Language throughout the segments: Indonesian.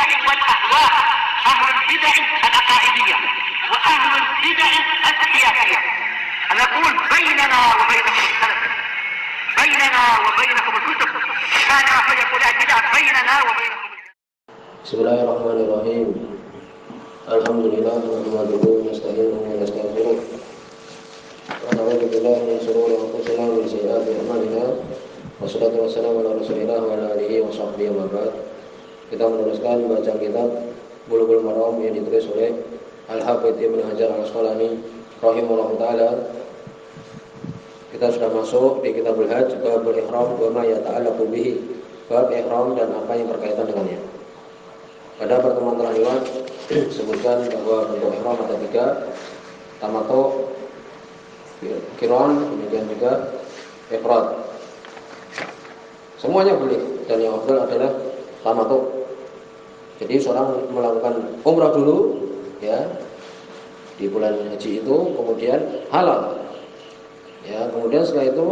البدع والأهواء، أهل البدع العقائدية وأهل البدع السياسية. نقول بيننا وبينكم السلف، بيننا وبينكم الكتب، كان فيقول البدع بيننا وبينكم. Bismillahirrahmanirrahim. Alhamdulillah nahmaduhu wa nasta'inuhu wa nastaghfiruh. Wa na'udzu billahi min shururi anfusina wa min sayyiati a'malina. Wassalatu wassalamu ala Rasulillah wa ala alihi wa sahbihi wa ba'd. Kita meneruskan baca kitab Bulughul Maram yang ditulis oleh Al-Hafidz Ibnu Hajar Al-Asqalani rahimahullahu taala. Kita sudah masuk di Kitabul Hajj, babul ihram wa ma yata'allaqu bihi. Bab ihram dan apa yang berkaitan dengannya. Pada pertemuan terakhir sebutkan bahwa bentuk ihram ada 3, tamattu, qiran, kemudian juga ifrad. Semuanya boleh dan yang afdal adalah tamattu. Jadi seorang melakukan umrah dulu ya di bulan haji itu, kemudian halal. Ya, kemudian setelah itu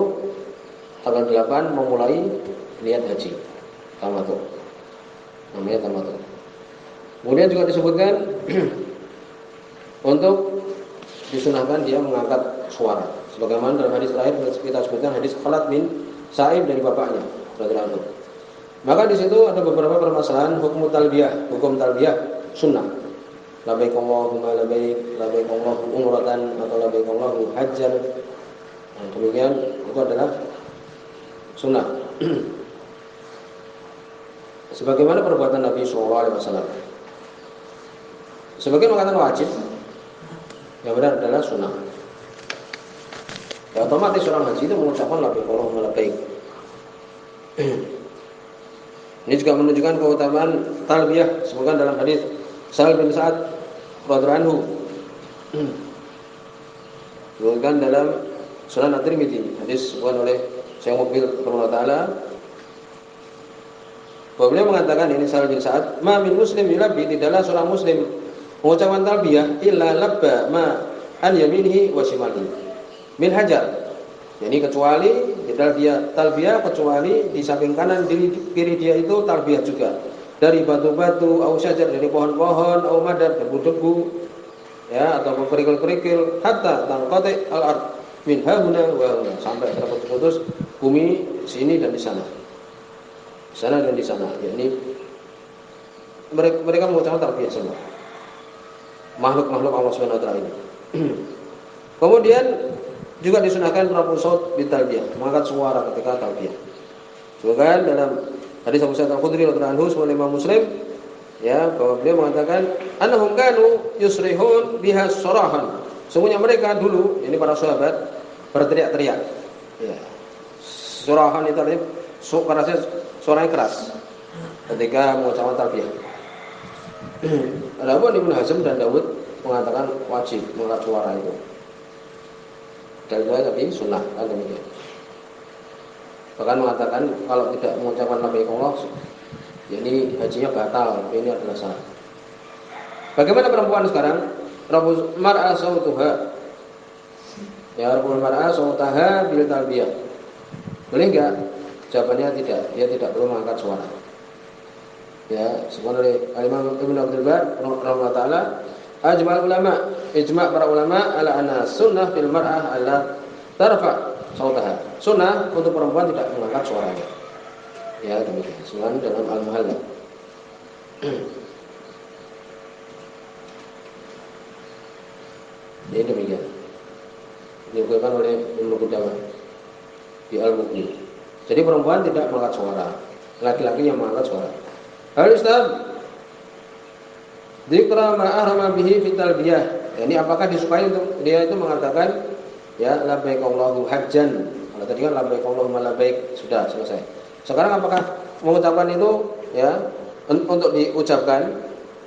tanggal 8 memulai niat haji. Tamattu. Namanya tamattu. Kemudian juga disebutkan untuk disunahkan dia mengangkat suara. Sebagaimana dalam hadis terakhir kita sebutkan hadis Khalid bin Sa'ib dari bapaknya radhiyallahu anhu. Maka di situ ada beberapa permasalahan hukum talbiyah, sunnah. Labbaik Allahumma labbaik, labbaik Allahumma umratan atau labbaik Allahumma hajjan. Nah, demikian itu adalah sunnah. Sebagaimana perbuatan Nabi sallallahu alaihi wasallam. Sebagian mengatakan wajib, yang benar adalah sunnah. Ya, otomatis orang haji itu mengucapkan labbaik Allahumma labbaik. Ini juga menunjukkan keutamaan talbiyah sebutkan dalam hadis Sahal bin Sa'ad radhiyallahu anhu. Sebutkan dalam Sunan At-Tirmidzi, hadis disebutkan oleh Syekh Mubil rahimahullah taala. Beliau mengatakan ini Sahal bin Sa'ad, "Ma min muslim yulabbi, tidaklah seorang muslim mengucapkan talbiyah illa labba ma an yaminihi wa shimalihi min hajar." Jadi kecuali talbiyah kecuali di samping kanan kiri dia itu talbiyah juga. Dari batu-batu, au syajar, dari pohon-pohon, au madar, debu-debu, ya atau kerikil-kerikil, hatta tangqati al-ard min hauna wa huna, sampai terputus bumi sini dan di sana. Di sana dan di sana. Yakni mereka mengucapkan talbiyah semua. Makhluk-makhluk Allah Subhanahu wa taala ini. Kemudian juga disunahkan raf'u shaut bi talbiyah, mengangkat suara ketika talbiyah. Sebutkan dalam hadis Abu Sa'id Al-Khudri radhiyallahu anhu oleh Imam Muslim ya, bahwa beliau mengatakan annahum kanu yusrihun biha sarahan. Sungguhnya mereka dulu, ini para sahabat, berteriak-teriak. Ya. Sarahan itu artinya suaranya keras ketika mengucapkan talbiyah. Adapun Ibnu Hazm dan Dawud mengatakan wajib mengangkat suara itu. Dalilnya tapi sunnah kan demikian. Bahkan mengatakan kalau tidak mengucapkan labbaik Allah, jadi hajinya batal. Ini adalah salah. Bagaimana perempuan sekarang? Rabbul mar'a sautuha. Ya, rabbul mar'a sautaha bil talbiyah. Boleh enggak? Jawabannya tidak. Dia tidak perlu mengangkat suara. Ya, sebenarnya Imam Ibnu Abdul Bar rahimahullah taala, ajma' ulama, ijma' para ulama ala anna sunnah fil mar'ah alla tarfa sautaha. Sunnah untuk perempuan tidak mengangkat suaranya. Ya, demikian. Sunan dalam Al-Muhalla. Ini demikian. Dikutipkan oleh Ibnu Qudamah di Al-Mughni. Jadi perempuan tidak mengangkat suara, laki-laki yang mengangkat suara. Al-Ustaz dzikra ma ahrama bihi fi talbiyah. Ini apakah disukai untuk dia itu mengatakan ya labbaik Allahu hajjan. Kalau tadi kan labbaik Allahumma labbaik sudah selesai. Sekarang apakah mengucapkan itu ya untuk diucapkan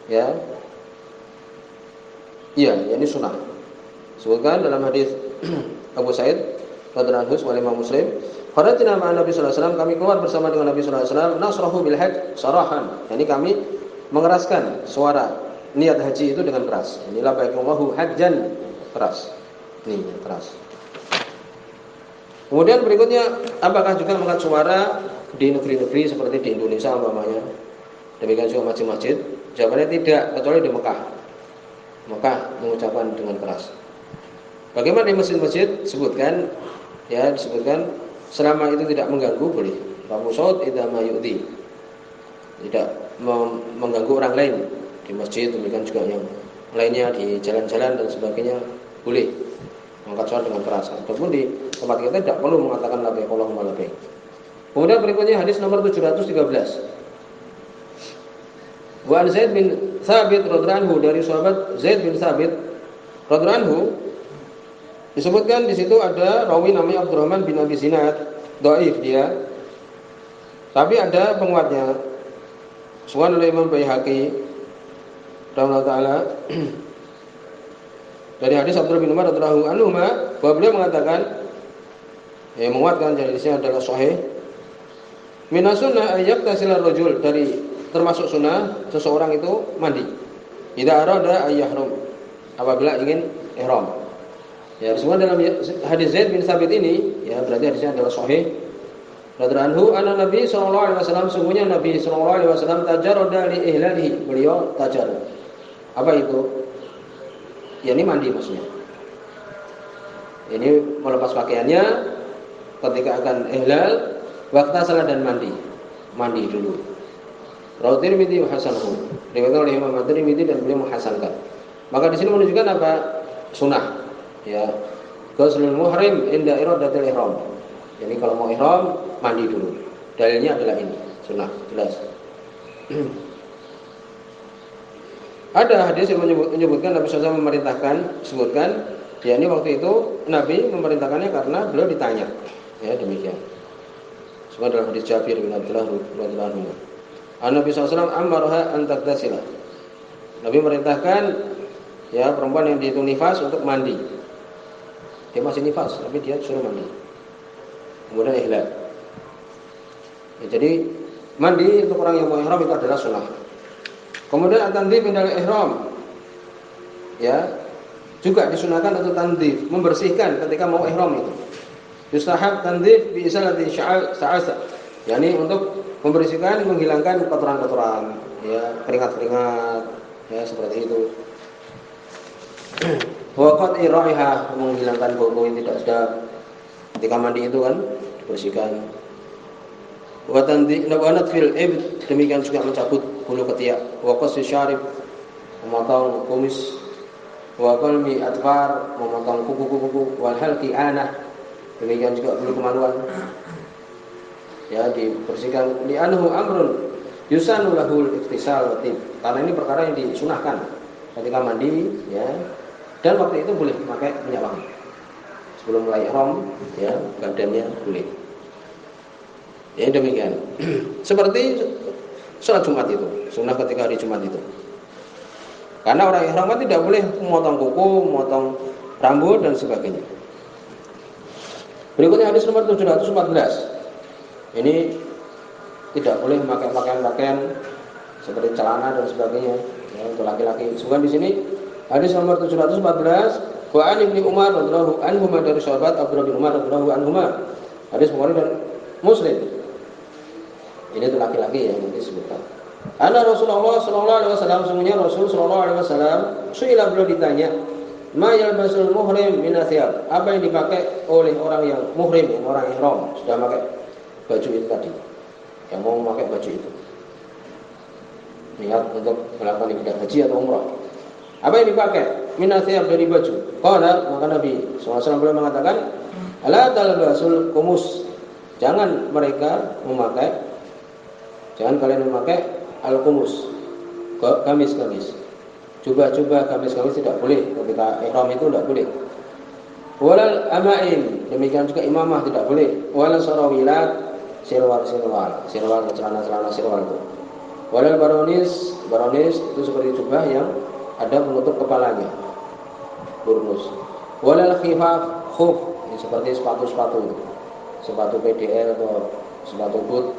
ya? Iya, ini sunnah. Sebutkan dalam hadis Abu Sa'id radhiyallahu anhu oleh Imam Muslim, kharajna ma'an Nabi sallallahu alaihi wasallam, kami keluar bersama dengan Nabi sallallahu alaihi wasallam, nasrahu bil hajj sarahan. Yani kami mengeraskan suara niat haji itu dengan keras. Ini labbaik Allahu hajjan, keras. Ini keras. Kemudian berikutnya, apakah juga mengangkat suara di negeri-negeri seperti di Indonesia umpamanya, Demikian juga masjid-masjid. Jawabannya tidak, kecuali di Mekah. Mekah mengucapkan dengan keras. Bagaimana di masjid-masjid? Disebutkan selama itu tidak mengganggu boleh. Kamu saud idza ma yu'dhi. Tidak mengganggu orang lain di masjid, demikian juga yang lainnya di jalan-jalan dan sebagainya boleh mengangkat suara dengan keras. Ataupun di tempat kita tidak perlu mengatakan labbaik Allahumma labbaik. Kemudian berikutnya hadis nomor 713. Wa an Zaid bin Thabit radhiyallahu anhu, dari sahabat Zaid bin Thabit radhiyallahu anhu, disebutkan di situ ada rawi namanya Abdurrahman bin Abi Zinad, dhaif dia. Tapi ada penguatnya. Sunan oleh Imam Baihaqi rahimahullah taala dari hadis Abdullah bin Umar radhiyallahu anhu bahwa beliau mengatakan, menguatkan hadisnya adalah sahih. Minas sunnah ayyaktasila rajul, dari termasuk sunnah seseorang itu mandi. Idza arada ayyahrum, apabila ingin ihram. Ya, semua dalam hadis Zaid bin Thabit ini, ya berarti hadisnya adalah sahih. Radhiyallahu anhu anna Nabi sallallahu alaihi wasallam, sungguhnya Nabi sallallahu alaihi wasallam tajarrada li ihlalihi, beliau tajarrud. Apa itu? Ya ini mandi maksudnya. Ini melepas pakaiannya ketika akan ihlal, waktu salat dan mandi dulu. Rawi Tirmidzi wa hasanhu, diriwayatkan oleh Imam Tirmidzi dan beliau menghasankan. Maka di sini menunjukkan apa? Sunnah. Ya, ghuslul muhrim inda iradatil ihram. Jadi kalau mau ihram mandi dulu. Dalilnya adalah ini, sunnah, jelas. Ada hadis yang menyebutkan Nabi SAW memerintahkan, sebutkan, ya ini waktu itu Nabi memerintahkannya karena beliau ditanya. Ya demikian. Semua dalam hadis Jabir bin Abdullah radhiyallahu anhu. Nabi SAW amarha an taghtasila. Nabi merintahkan ya perempuan yang dihitung nifas untuk mandi. Dia masih nifas, tapi dia suruh mandi. Kemudian ihlal. Ya, jadi mandi untuk orang yang mau ihram itu adalah sunnah. Kemudian at-tandhif indal ihram. Ya, juga disunahkan untuk tandhif, membersihkan ketika mau ihram itu. Yustahab tandhif bi isalati sa'asa. yakni untuk membersihkan, menghilangkan kotoran-kotoran, ya, keringat-keringat, ya seperti itu. Waqat iraiha, menghilangkan bau yang tidak sedap. Ketika mandi itu kan dibersihkan. Wa tanat fil ibd, demikian juga mencabut bulu ketiak. Wa qas syarib, memotong kumis. Wa qalmi adfar, memotong kuku-kuku. Wal halqi anah, demikian juga bulu kemaluan. Ya, dibersihkan. Li anhu amrun yusanu lahul iktisal watib, karena ini perkara yang disunahkan ketika mandi, ya. Dan waktu itu boleh pakai minyak wangi. Sebelum mulai ihram, ya, badannya boleh. Ya demikian. Seperti sholat Jumat itu, sunnah ketika hari Jumat itu. Karena orang ihram kan tidak boleh memotong kuku, memotong rambut dan sebagainya. Berikutnya hadis nomor 714. Ini tidak boleh memakai pakaian-pakaian seperti celana dan sebagainya, ya, untuk laki-laki. Sungguh di sini hadis nomor 714, wa an Ibnu Umar radhiyallahu anhu, dari sahabat Abdullah bin Umar radhiyallahu anhu. Hadis Bukhari dan Muslim. Ini untuk laki-laki yang disebutkan. Anna Rasulullah sallallahu alaihi wasallam, sungguhnya Rasul sallallahu alaihi wasallam, suila, beliau ditanya, ma yalbasul muhrim min athiyab, apa yang dipakai oleh orang yang muhrim, yang orang ihram, sudah pakai baju itu tadi, yang mau memakai baju itu, niat untuk melakukan ibadah haji atau umrah. Apa yang dipakai? Min athiyab, dari baju. Qala, maka Nabi SAW beliau mengatakan, ala talbasul kumus, jangan kalian memakai al-kumus, gamis-gamis, jubah-jubah, gamis-gamis tidak boleh ketika ihram, itu tidak boleh. Walal amain, demikian juga imamah tidak boleh. Walal sarawilat, sirwal, celana-celana sirwal itu. Walal baronis itu seperti jubah yang ada penutup kepalanya, burnus. Walal khifaf, khuf, seperti sepatu-sepatu, sepatu PDL atau sepatu boot.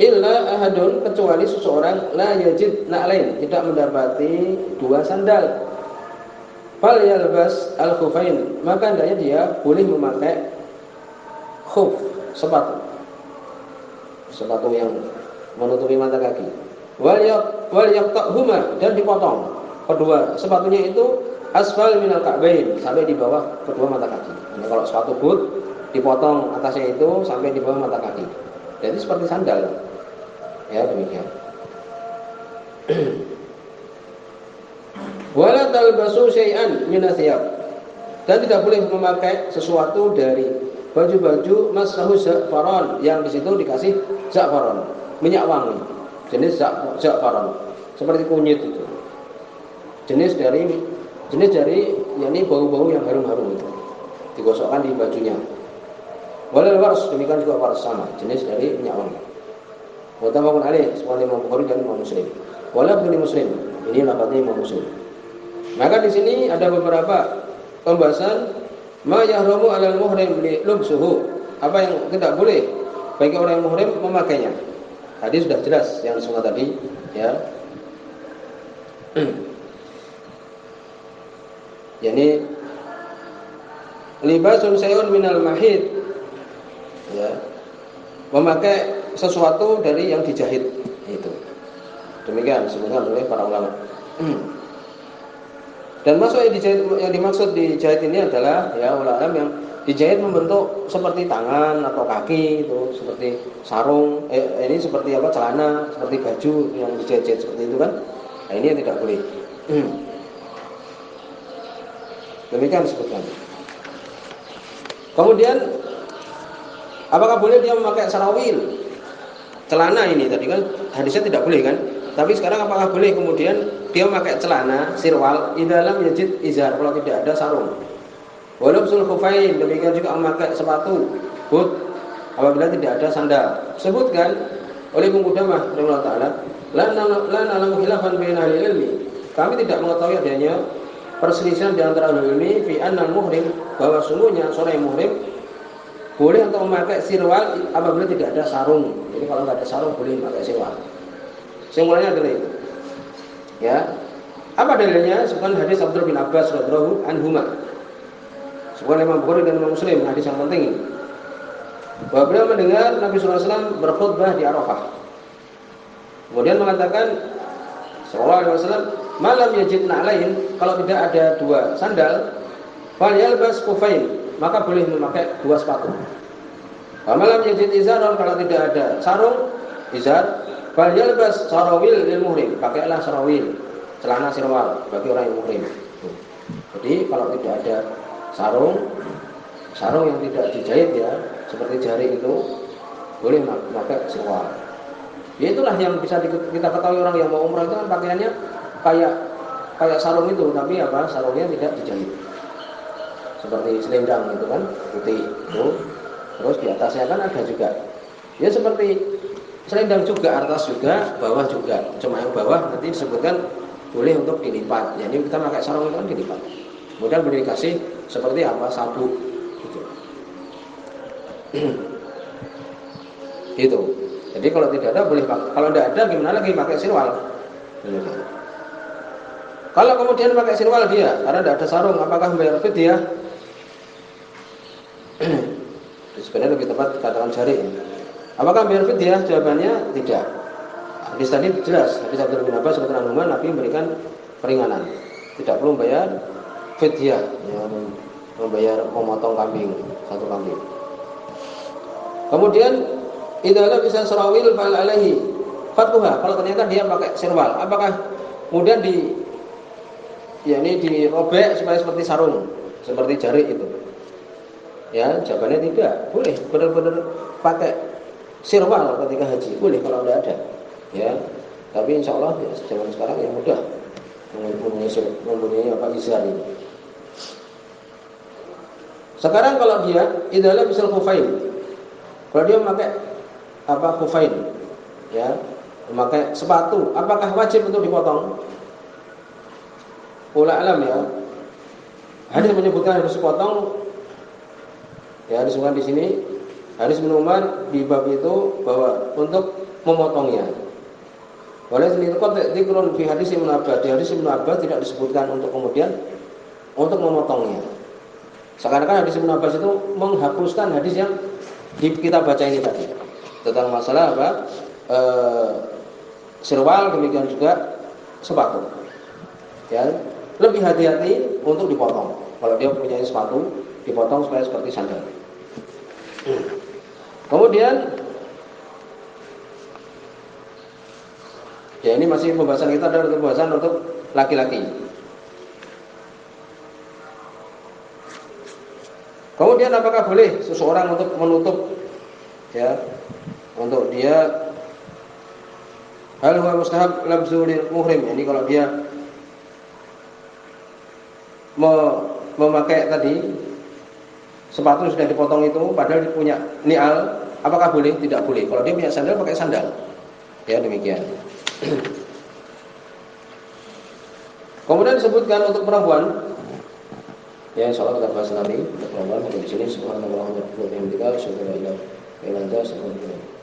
Illa ahadun, kecuali seseorang la yajid na'lain, tidak mendapati dua sandal. Fal yalbas al-khufain, maka hendaknya dia boleh memakai khuf, sepatu yang menutupi mata kaki. wal yaqta'huma, dan dipotong kedua sepatunya itu asfal minal ka'bain, sampai di bawah kedua mata kaki. Ini kalau sepatu boot dipotong atasnya itu sampai di bawah mata kaki. Jadi seperti sandal. Ya, demikian. Wala talbasu syai'an min athiyab, dan tidak boleh memakai sesuatu dari baju-baju masrahu za'faron, yang di situ dikasih za'faron, minyak wangi, jenis za'faron, seperti kunyit itu. Jenis dari yakni bau-bau yang harum-harum itu digosokkan di bajunya. Walal wars, demikian juga wars, sama jenis dari minyak wangi. Muttafaqun alaih, semuanya Imam Bukhari dan Imam Muslim. Wala Ibnu Muslim, ini lafaznya Imam Muslim. Maka di sini ada beberapa pembahasan ma yahramu 'alal muhrim li lubsuhu, apa yang tidak boleh bagi orang yang muhrim memakainya. Tadi sudah jelas yang semua tadi, ya. Yani libasun sayun minal mahid, ya, memakai sesuatu dari yang dijahit itu. Demikian disebutkan oleh para ulama. Dan masuk yang dimaksud dijahit ini adalah, ya, ulama yang dijahit membentuk seperti tangan atau kaki itu, seperti sarung, ini seperti apa, celana, seperti baju yang dijahit seperti itu kan. Nah, ini yang tidak boleh. Demikian disebutkan. Kemudian apakah boleh dia memakai sarawil? Celana ini tadi kan hadisnya tidak boleh kan? Tapi sekarang apakah boleh kemudian dia memakai celana sirwal di dalam yajid izar kalau tidak ada sarung? Walubsul khufain, demikian juga memakai sepatu boot apabila tidak ada sandal. Sebutkan oleh Ibnu Qudamah rahimahullah taala, la na'lamu khilafan baina ahli ilmi. Kami tidak mengetahui adanya perselisihan di antara ahli ilmi fi annal muhrim, bahwa sungguhnya seorang yang muhrim boleh untuk memakai sirwal apabila tidak ada sarung. Jadi kalau tidak ada sarung boleh memakai sirwal. Simpulannya adalah itu. Ya. Apa dalilnya? Sebuah hadis Abdullah bin Abbas radhiyallahu anhuma. Sebuah Imam Bukhari dan Imam Muslim, hadis yang penting ini. Bahwa beliau mendengar Nabi sallallahu alaihi wasallam berkhutbah di Arafah. Kemudian mengatakan sallallahu alaihi wasallam, "Malam yajid na'lain," kalau tidak ada dua sandal, fal yalbas kufain, maka boleh memakai dua sepatu. Malam yajid izaron, kalau tidak ada sarung, izar, fal yalbas sarawil lil muhrim, pakailah sarawil, celana sirwal bagi orang yang muhrim. Jadi kalau tidak ada sarung yang tidak dijahit, ya, seperti jari itu, boleh memakai sirwal. Ya, itulah yang bisa kita ketahui orang yang mau umrah itu kan pakaiannya kayak sarung itu, tapi apa, sarungnya tidak dijahit. Seperti selendang itu kan, putih itu. Terus di atasnya kan ada juga, ya, seperti selendang juga, atas juga, bawah juga. Cuma yang bawah nanti disebutkan boleh untuk dilipat. Jadi kita pakai sarung itu kan dilipat. Kemudian boleh dikasih seperti apa, sabuk gitu. Itu. Jadi kalau tidak ada boleh pakai. Kalau tidak ada gimana lagi, pakai sirwal. Kalau kemudian pakai sirwal dia karena tidak ada sarung, apakah membayar fidyah? Sebenarnya lebih tepat katakan jari. Apakah membayar fidyah? Jawabannya tidak. Hadis tadi jelas, hadis Abdullah bin Abbas radhiyallahu anhu, Nabi memberikan peringanan. Tidak perlu membayar fidyah, yang membayar memotong kambing, satu kambing. Kemudian idza bisa sarawil fal alaihi fatuha, kalau ternyata dia pakai sirwal, apakah kemudian dirobek supaya seperti sarung, seperti jari itu? Ya, jawabannya tidak. Boleh benar-benar pakai sirwal ketika haji, boleh kalau tidak ada. Ya, tapi insya Allah ya, zaman sekarang yang mudah mempunyai apa, izar ini. Sekarang kalau dia idalah misal khufain, kalau dia memakai apa, khufain, ya, memakai sepatu, apakah wajib untuk dipotong? Ula alam, ya. Hadis menyebutkan harus dipotong. Ya, disebutkan di sini hadis Ibnu Umar di bab itu bahwa untuk memotongnya. Oleh sini dikurun di hadis Ibnu Abbas, di hadis Ibnu Abbas tidak disebutkan untuk kemudian untuk memotongnya. Seakan-akan hadis Ibnu Abbas itu menghapuskan hadis yang kita baca ini tadi tentang masalah apa, sirwal, demikian juga sepatu. Ya, lebih hati-hati untuk dipotong. Kalau dia punya sepatu, dipotong supaya seperti sandal. Kemudian, ya ini masih pembahasan kita adalah pembahasan untuk laki-laki. Kemudian apakah boleh seseorang untuk menutup, ya, untuk dia hal huwa mustahab labzul muhrim. Ini kalau dia memakai tadi sepatu sudah dipotong itu, padahal dia punya ni'al, apakah boleh? Tidak boleh. Kalau dia punya sandal, pakai sandal. Ya, demikian. Kemudian disebutkan untuk perempuan, ya insya Allah kita bahas nanti untuk perempuan. Sampai di sini subhanallah wa bihamdihi, asyhadu an la ilaha illa anta, astaghfiruka wa atubu ilaik.